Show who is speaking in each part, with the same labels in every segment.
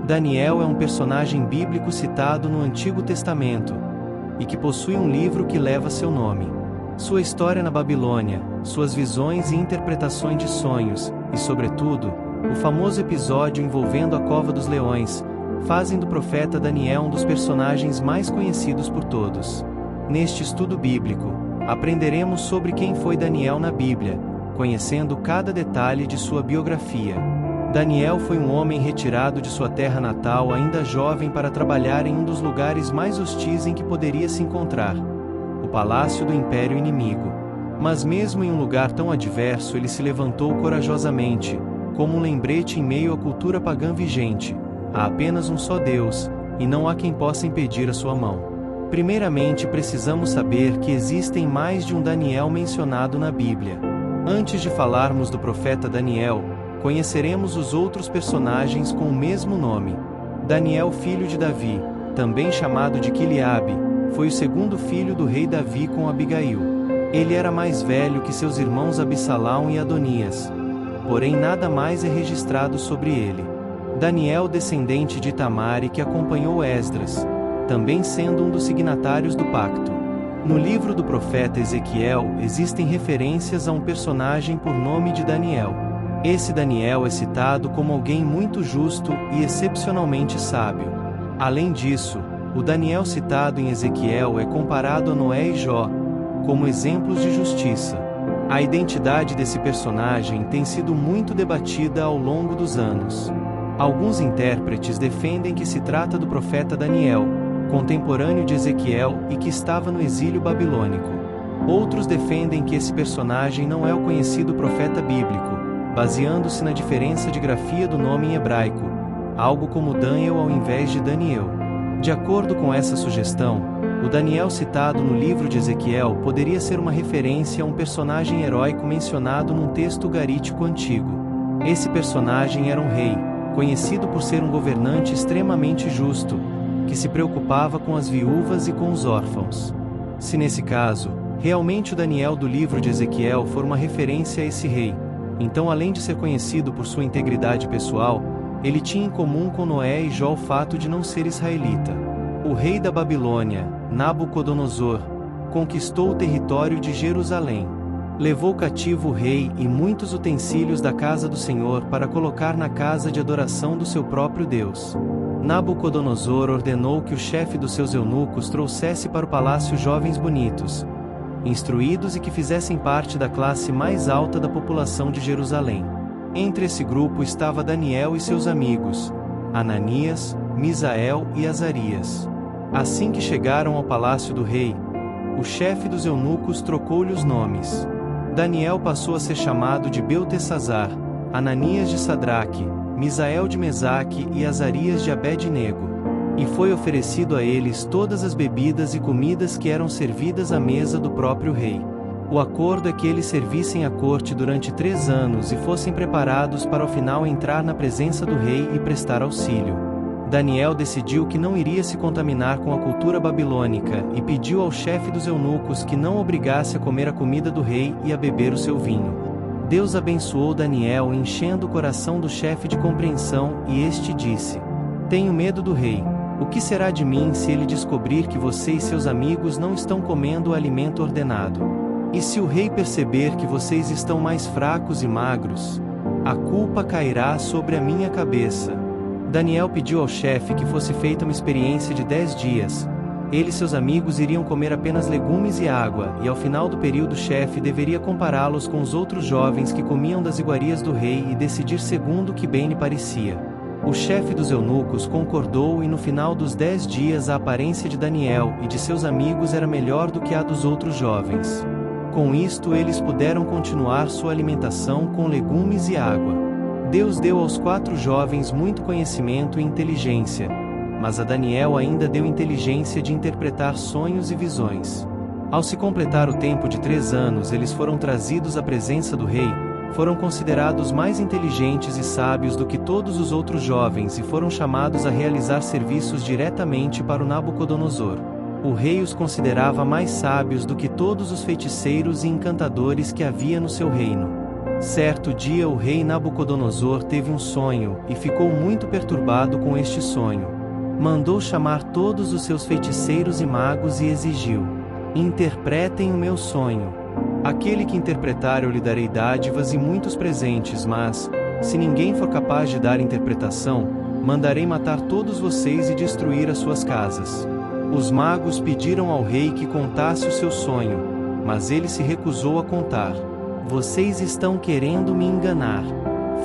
Speaker 1: Daniel é um personagem bíblico citado no Antigo Testamento, e que possui um livro que leva seu nome. Sua história na Babilônia, suas visões e interpretações de sonhos, e sobretudo, o famoso episódio envolvendo a Cova dos Leões, fazem do profeta Daniel um dos personagens mais conhecidos por todos. Neste estudo bíblico, aprenderemos sobre quem foi Daniel na Bíblia, conhecendo cada detalhe de sua biografia. Daniel foi um homem retirado de sua terra natal ainda jovem para trabalhar em um dos lugares mais hostis em que poderia se encontrar, o palácio do império inimigo. Mas mesmo em um lugar tão adverso ele se levantou corajosamente, como um lembrete em meio à cultura pagã vigente. Há apenas um só Deus, e não há quem possa impedir a sua mão. Primeiramente precisamos saber que existem mais de um Daniel mencionado na Bíblia. Antes de falarmos do profeta Daniel, conheceremos os outros personagens com o mesmo nome. Daniel, filho de Davi, também chamado de Quileabe, foi o segundo filho do rei Davi com Abigail. Ele era mais velho que seus irmãos Absalão e Adonias. Porém nada mais é registrado sobre ele. Daniel, descendente de Itamar, que acompanhou Esdras, também sendo um dos signatários do pacto. No livro do profeta Ezequiel existem referências a um personagem por nome de Daniel. Esse Daniel é citado como alguém muito justo e excepcionalmente sábio. Além disso, o Daniel citado em Ezequiel é comparado a Noé e Jó, como exemplos de justiça. A identidade desse personagem tem sido muito debatida ao longo dos anos. Alguns intérpretes defendem que se trata do profeta Daniel, contemporâneo de Ezequiel e que estava no exílio babilônico. Outros defendem que esse personagem não é o conhecido profeta bíblico, baseando-se na diferença de grafia do nome em hebraico, algo como Daniel ao invés de Daniel. De acordo com essa sugestão, o Daniel citado no livro de Ezequiel poderia ser uma referência a um personagem heróico mencionado num texto ugarítico antigo. Esse personagem era um rei, conhecido por ser um governante extremamente justo, que se preocupava com as viúvas e com os órfãos. Se nesse caso, realmente o Daniel do livro de Ezequiel for uma referência a esse rei, então além de ser conhecido por sua integridade pessoal, ele tinha em comum com Noé e Jó o fato de não ser israelita. O rei da Babilônia, Nabucodonosor, conquistou o território de Jerusalém. Levou cativo o rei e muitos utensílios da casa do Senhor para colocar na casa de adoração do seu próprio Deus. Nabucodonosor ordenou que o chefe dos seus eunucos trouxesse para o palácio jovens bonitos, instruídos e que fizessem parte da classe mais alta da população de Jerusalém. Entre esse grupo estava Daniel e seus amigos, Ananias, Misael e Azarias. Assim que chegaram ao palácio do rei, o chefe dos eunucos trocou-lhe os nomes. Daniel passou a ser chamado de Beltesazar, Ananias de Sadraque, Misael de Mesaque e Azarias de Abed-nego. E foi oferecido a eles todas as bebidas e comidas que eram servidas à mesa do próprio rei. O acordo é que eles servissem à corte durante 3 anos e fossem preparados para ao final entrar na presença do rei e prestar auxílio. Daniel decidiu que não iria se contaminar com a cultura babilônica e pediu ao chefe dos eunucos que não obrigasse a comer a comida do rei e a beber o seu vinho. Deus abençoou Daniel enchendo o coração do chefe de compreensão e este disse: "Tenho medo do rei. O que será de mim se ele descobrir que você e seus amigos não estão comendo o alimento ordenado? E se o rei perceber que vocês estão mais fracos e magros, a culpa cairá sobre a minha cabeça." Daniel pediu ao chefe que fosse feita uma experiência de 10 dias. Ele e seus amigos iriam comer apenas legumes e água, e ao final do período o chefe deveria compará-los com os outros jovens que comiam das iguarias do rei e decidir segundo o que bem lhe parecia. O chefe dos eunucos concordou e no final dos 10 dias a aparência de Daniel e de seus amigos era melhor do que a dos outros jovens. Com isto eles puderam continuar sua alimentação com legumes e água. Deus deu aos 4 jovens muito conhecimento e inteligência, mas a Daniel ainda deu inteligência de interpretar sonhos e visões. Ao se completar o tempo de 3 anos, eles foram trazidos à presença do rei, foram considerados mais inteligentes e sábios do que todos os outros jovens e foram chamados a realizar serviços diretamente para o Nabucodonosor. O rei os considerava mais sábios do que todos os feiticeiros e encantadores que havia no seu reino. Certo dia o rei Nabucodonosor teve um sonho, e ficou muito perturbado com este sonho. Mandou chamar todos os seus feiticeiros e magos e exigiu: interpretem o meu sonho. Aquele que interpretar eu lhe darei dádivas e muitos presentes, mas, se ninguém for capaz de dar interpretação, mandarei matar todos vocês e destruir as suas casas. Os magos pediram ao rei que contasse o seu sonho, mas ele se recusou a contar. Vocês estão querendo me enganar.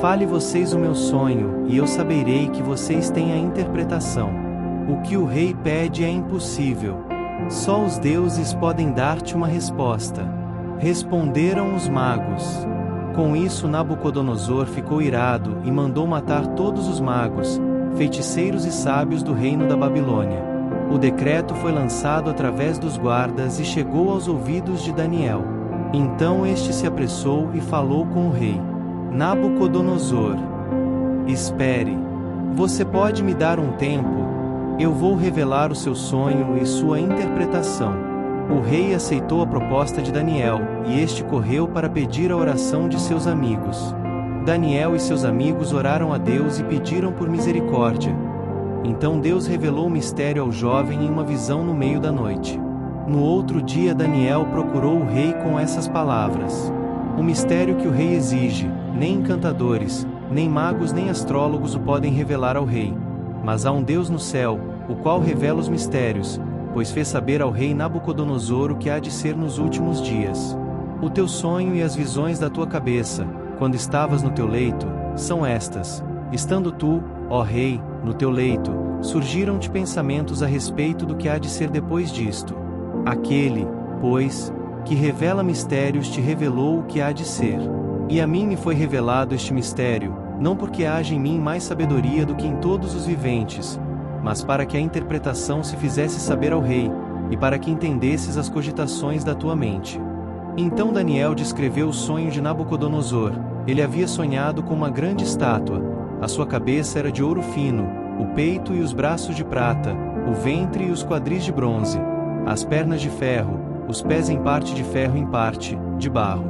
Speaker 1: Fale vocês o meu sonho, e eu saberei que vocês têm a interpretação. O que o rei pede é impossível. Só os deuses podem dar-te uma resposta. Responderam os magos. Com isso Nabucodonosor ficou irado e mandou matar todos os magos, feiticeiros e sábios do reino da Babilônia. O decreto foi lançado através dos guardas e chegou aos ouvidos de Daniel. Então este se apressou e falou com o rei. Nabucodonosor, espere. Você pode me dar um tempo? Eu vou revelar o seu sonho e sua interpretação. O rei aceitou a proposta de Daniel, e este correu para pedir a oração de seus amigos. Daniel e seus amigos oraram a Deus e pediram por misericórdia. Então Deus revelou o mistério ao jovem em uma visão no meio da noite. No outro dia Daniel procurou o rei com essas palavras: o mistério que o rei exige, nem encantadores, nem magos nem astrólogos o podem revelar ao rei. Mas há um Deus no céu, o qual revela os mistérios, pois fez saber ao rei Nabucodonosor o que há de ser nos últimos dias. O teu sonho e as visões da tua cabeça, quando estavas no teu leito, são estas. Estando tu, ó rei, no teu leito, surgiram-te pensamentos a respeito do que há de ser depois disto. Aquele, pois, que revela mistérios te revelou o que há de ser. E a mim me foi revelado este mistério, não porque haja em mim mais sabedoria do que em todos os viventes, mas para que a interpretação se fizesse saber ao rei, e para que entendesses as cogitações da tua mente. Então Daniel descreveu o sonho de Nabucodonosor. Ele havia sonhado com uma grande estátua. A sua cabeça era de ouro fino, o peito e os braços de prata, o ventre e os quadris de bronze, as pernas de ferro, os pés em parte de ferro em parte, de barro.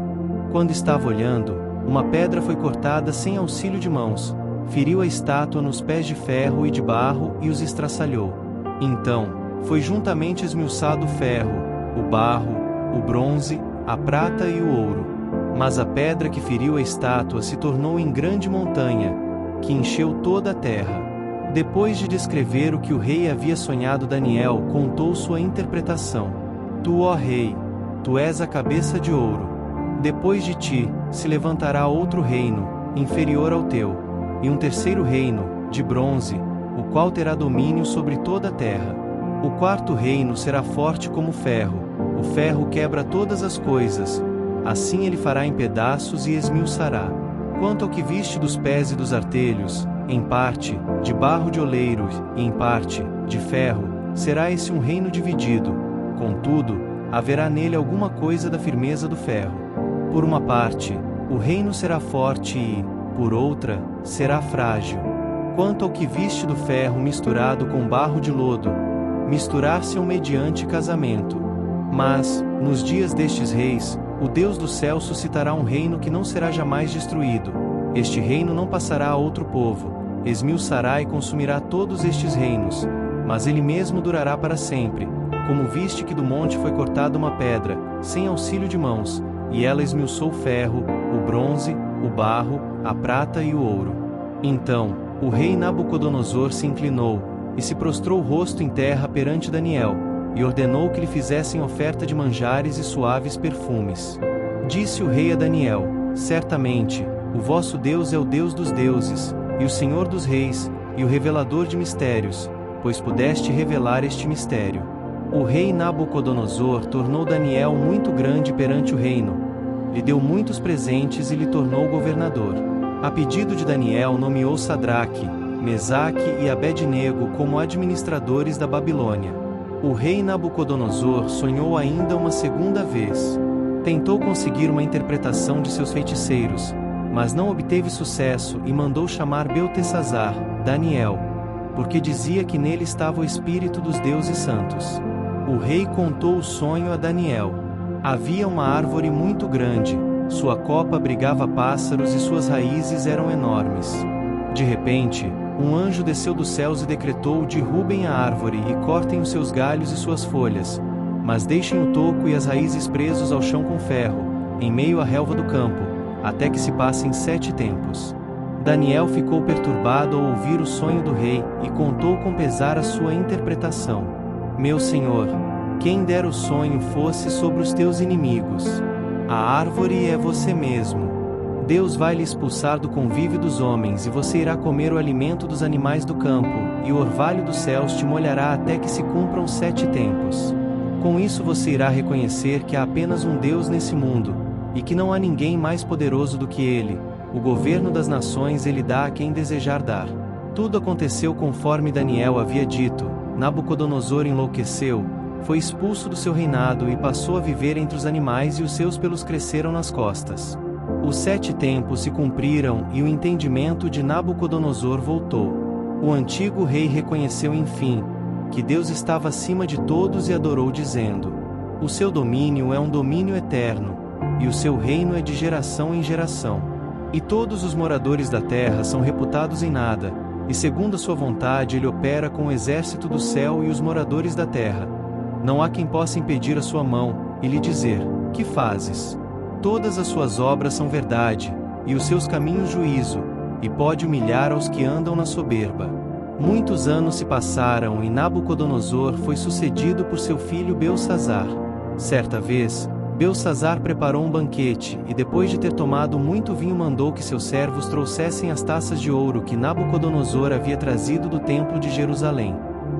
Speaker 1: Quando estava olhando, uma pedra foi cortada sem auxílio de mãos, feriu a estátua nos pés de ferro e de barro e os estraçalhou. Então, foi juntamente esmiuçado o ferro, o barro, o bronze, a prata e o ouro. Mas a pedra que feriu a estátua se tornou em grande montanha, que encheu toda a terra. Depois de descrever o que o rei havia sonhado, Daniel contou sua interpretação. Tu, ó rei, tu és a cabeça de ouro. Depois de ti, se levantará outro reino, inferior ao teu, e um terceiro reino, de bronze, o qual terá domínio sobre toda a terra. O quarto reino será forte como ferro. O ferro quebra todas as coisas. Assim ele fará em pedaços e esmiuçará. Quanto ao que viste dos pés e dos artelhos, em parte, de barro de oleiro, e em parte, de ferro, será esse um reino dividido. Contudo, haverá nele alguma coisa da firmeza do ferro. Por uma parte, o reino será forte e, por outra, será frágil. Quanto ao que viste do ferro misturado com barro de lodo, misturar-se-ão mediante casamento. Mas, nos dias destes reis, o Deus do céu suscitará um reino que não será jamais destruído. Este reino não passará a outro povo, esmiuçará e consumirá todos estes reinos, mas ele mesmo durará para sempre. Como viste que do monte foi cortada uma pedra, sem auxílio de mãos, e ela esmiuçou o ferro, o bronze, o barro, a prata e o ouro. Então, o rei Nabucodonosor se inclinou, e se prostrou o rosto em terra perante Daniel, e ordenou que lhe fizessem oferta de manjares e suaves perfumes. Disse o rei a Daniel: certamente, o vosso Deus é o Deus dos deuses, e o Senhor dos reis, e o revelador de mistérios, pois pudeste revelar este mistério. O rei Nabucodonosor tornou Daniel muito grande perante o reino, lhe deu muitos presentes e lhe tornou governador. A pedido de Daniel nomeou Sadraque, Mesaque e Abed-nego como administradores da Babilônia. O rei Nabucodonosor sonhou ainda uma segunda vez. Tentou conseguir uma interpretação de seus feiticeiros, mas não obteve sucesso e mandou chamar Beltesazar, Daniel, porque dizia que nele estava o espírito dos deuses santos. O rei contou o sonho a Daniel. Havia uma árvore muito grande, Sua copa abrigava pássaros e suas raízes eram enormes. De repente, um anjo desceu dos céus e decretou: derrubem a árvore e cortem os seus galhos e suas folhas, mas deixem o toco e as raízes presos ao chão com ferro, em meio à relva do campo, até que se passem 7 tempos. Daniel ficou perturbado ao ouvir o sonho do rei, e contou com pesar a sua interpretação. Meu senhor, quem dera o sonho fosse sobre os teus inimigos. A árvore é você mesmo. Deus vai lhe expulsar do convívio dos homens, e você irá comer o alimento dos animais do campo, e o orvalho dos céus te molhará até que se cumpram 7 tempos. Com isso você irá reconhecer que há apenas um Deus nesse mundo, e que não há ninguém mais poderoso do que Ele. O governo das nações Ele dá a quem desejar dar. Tudo aconteceu conforme Daniel havia dito. Nabucodonosor enlouqueceu, foi expulso do seu reinado e passou a viver entre os animais, e os seus pelos cresceram nas costas. Os 7 tempos se cumpriram e o entendimento de Nabucodonosor voltou. O antigo rei reconheceu enfim que Deus estava acima de todos e adorou, dizendo: o seu domínio é um domínio eterno, e o seu reino é de geração em geração. E todos os moradores da terra são reputados em nada, e segundo a sua vontade ele opera com o exército do céu e os moradores da terra. Não há quem possa impedir a sua mão, e lhe dizer: que fazes? Todas as suas obras são verdade, e os seus caminhos juízo, e pode humilhar aos que andam na soberba. Muitos anos se passaram e Nabucodonosor foi sucedido por seu filho Belsazar. Certa vez, Belsazar preparou um banquete, e depois de ter tomado muito vinho mandou que seus servos trouxessem as taças de ouro que Nabucodonosor havia trazido do templo de Jerusalém.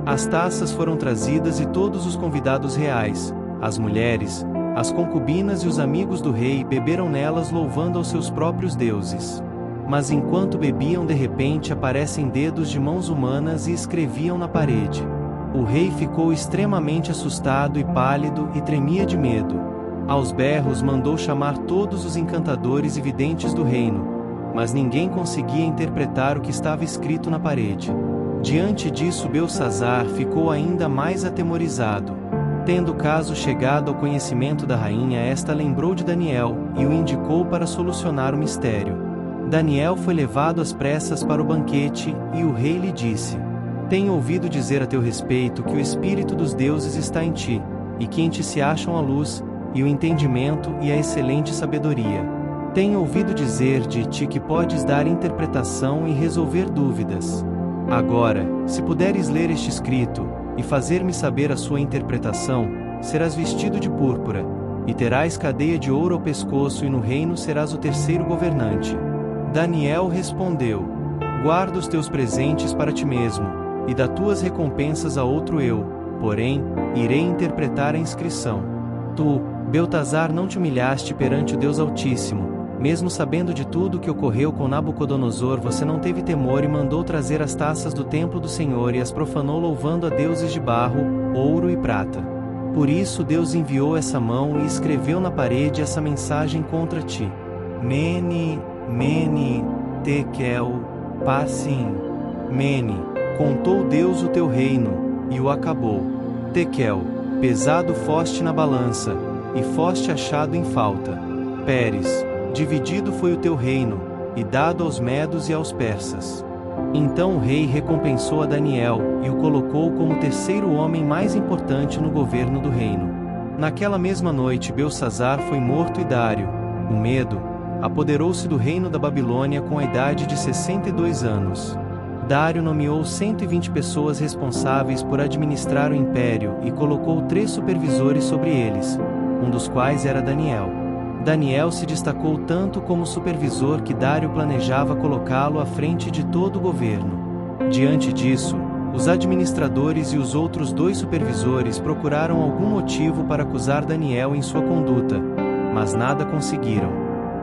Speaker 1: As taças foram trazidas e todos os convidados reais, as mulheres, as concubinas e os amigos do rei beberam nelas louvando aos seus próprios deuses. Mas enquanto bebiam, de repente aparecem dedos de mãos humanas e escreviam na parede. O rei ficou extremamente assustado e pálido e tremia de medo. Aos berros mandou chamar todos os encantadores e videntes do reino, mas ninguém conseguia interpretar o que estava escrito na parede. Diante disso, Belsazar ficou ainda mais atemorizado. Tendo o caso chegado ao conhecimento da rainha, esta lembrou de Daniel, e o indicou para solucionar o mistério. Daniel foi levado às pressas para o banquete, e o rei lhe disse: tenho ouvido dizer a teu respeito que o Espírito dos deuses está em ti, e que em ti se acham a luz, e o entendimento e a excelente sabedoria. Tenho ouvido dizer de ti que podes dar interpretação e resolver dúvidas. Agora, se puderes ler este escrito, e fazer-me saber a sua interpretação, serás vestido de púrpura, e terás cadeia de ouro ao pescoço, e no reino serás o 3º governante. Daniel respondeu: guarda os teus presentes para ti mesmo, e dá tuas recompensas a outro eu, porém, irei interpretar a inscrição. Tu, Beltazar, não te humilhaste perante o Deus Altíssimo. Mesmo sabendo de tudo o que ocorreu com Nabucodonosor, você não teve temor e mandou trazer as taças do templo do Senhor e as profanou louvando a deuses de barro, ouro e prata. Por isso Deus enviou essa mão e escreveu na parede essa mensagem contra ti: Mene, Mene, Tekel, Parsim. Mene, contou Deus o teu reino, e o acabou. Tekel, pesado foste na balança, e foste achado em falta. Pérez, dividido foi o teu reino, e dado aos medos e aos persas. Então o rei recompensou a Daniel, e o colocou como o 3º homem mais importante no governo do reino. Naquela mesma noite Belsazar foi morto e Dário, o medo, apoderou-se do reino da Babilônia com a idade de 62 anos. Dário nomeou 120 pessoas responsáveis por administrar o império e colocou 3 supervisores sobre eles, um dos quais era Daniel. Daniel se destacou tanto como supervisor que Dário planejava colocá-lo à frente de todo o governo. Diante disso, os administradores e os outros 2 supervisores procuraram algum motivo para acusar Daniel em sua conduta, mas nada conseguiram.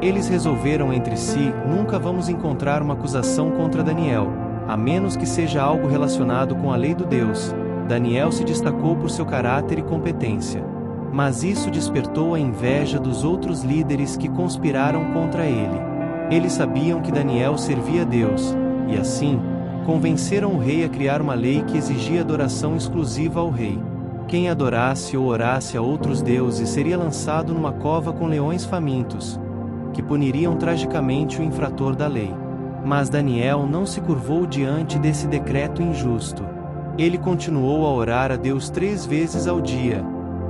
Speaker 1: Eles resolveram entre si: nunca vamos encontrar uma acusação contra Daniel, a menos que seja algo relacionado com a lei do Deus. Daniel se destacou por seu caráter e competência. Mas isso despertou a inveja dos outros líderes que conspiraram contra ele. Eles sabiam que Daniel servia a Deus, e assim, convenceram o rei a criar uma lei que exigia adoração exclusiva ao rei. Quem adorasse ou orasse a outros deuses seria lançado numa cova com leões famintos. que puniriam tragicamente o infrator da lei. Mas Daniel não se curvou diante desse decreto injusto. Ele continuou a orar a Deus 3 vezes ao dia,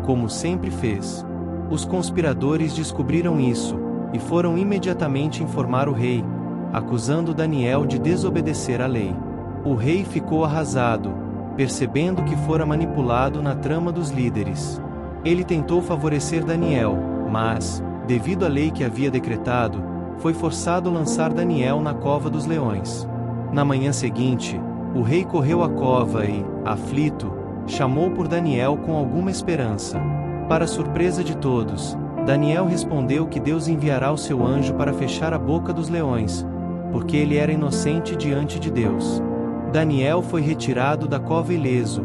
Speaker 1: como sempre fez. Os conspiradores descobriram isso, e foram imediatamente informar o rei, acusando Daniel de desobedecer à lei. O rei ficou arrasado, percebendo que fora manipulado na trama dos líderes. Ele tentou favorecer Daniel, mas, devido à lei que havia decretado, foi forçado a lançar Daniel na cova dos leões. Na manhã seguinte, o rei correu à cova e, aflito, chamou por Daniel com alguma esperança. Para surpresa de todos, Daniel respondeu que Deus enviará o seu anjo para fechar a boca dos leões, porque ele era inocente diante de Deus. Daniel foi retirado da cova ileso,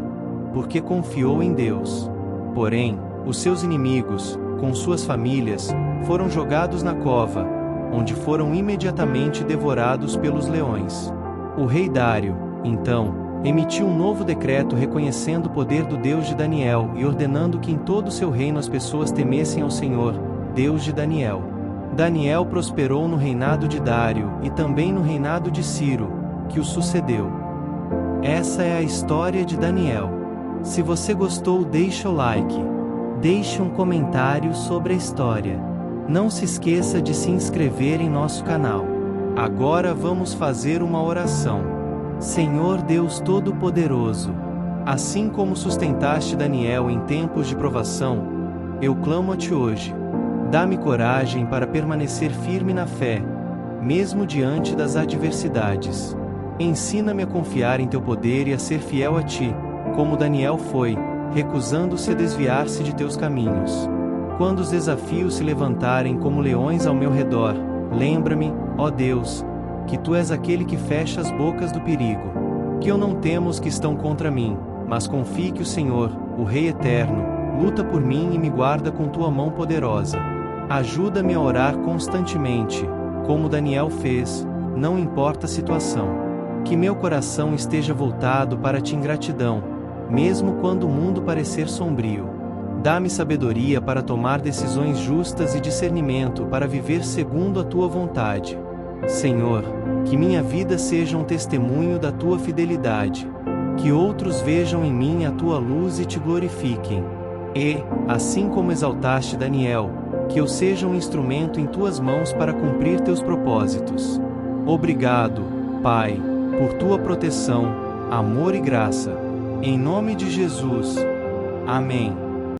Speaker 1: porque confiou em Deus. Porém, os seus inimigos, com suas famílias, foram jogados na cova, onde foram imediatamente devorados pelos leões. O rei Dário, então, emitiu um novo decreto reconhecendo o poder do Deus de Daniel e ordenando que em todo o seu reino as pessoas temessem ao Senhor, Deus de Daniel. Daniel prosperou no reinado de Dário e também no reinado de Ciro, que o sucedeu. Essa é a história de Daniel. Se você gostou, deixa o like. Deixe um comentário sobre a história. Não se esqueça de se inscrever em nosso canal. Agora vamos fazer uma oração. Senhor Deus Todo-Poderoso, assim como sustentaste Daniel em tempos de provação, eu clamo a Ti hoje. Dá-me coragem para permanecer firme na fé, mesmo diante das adversidades. Ensina-me a confiar em Teu poder e a ser fiel a Ti, como Daniel foi, recusando-se a desviar-se de Teus caminhos. Quando os desafios se levantarem como leões ao meu redor, lembra-me, ó Deus, que Tu és aquele que fecha as bocas do perigo. Que eu não temo os que estão contra mim, mas confie que o Senhor, o Rei Eterno, luta por mim e me guarda com Tua mão poderosa. Ajuda-me a orar constantemente, como Daniel fez, não importa a situação. Que meu coração esteja voltado para Ti em gratidão, mesmo quando o mundo parecer sombrio. Dá-me sabedoria para tomar decisões justas e discernimento para viver segundo a Tua vontade. Senhor, que minha vida seja um testemunho da Tua fidelidade. Que outros vejam em mim a Tua luz e Te glorifiquem. E, assim como exaltaste Daniel, que eu seja um instrumento em Tuas mãos para cumprir Teus propósitos. Obrigado, Pai, por Tua proteção, amor e graça. Em nome de Jesus. Amém.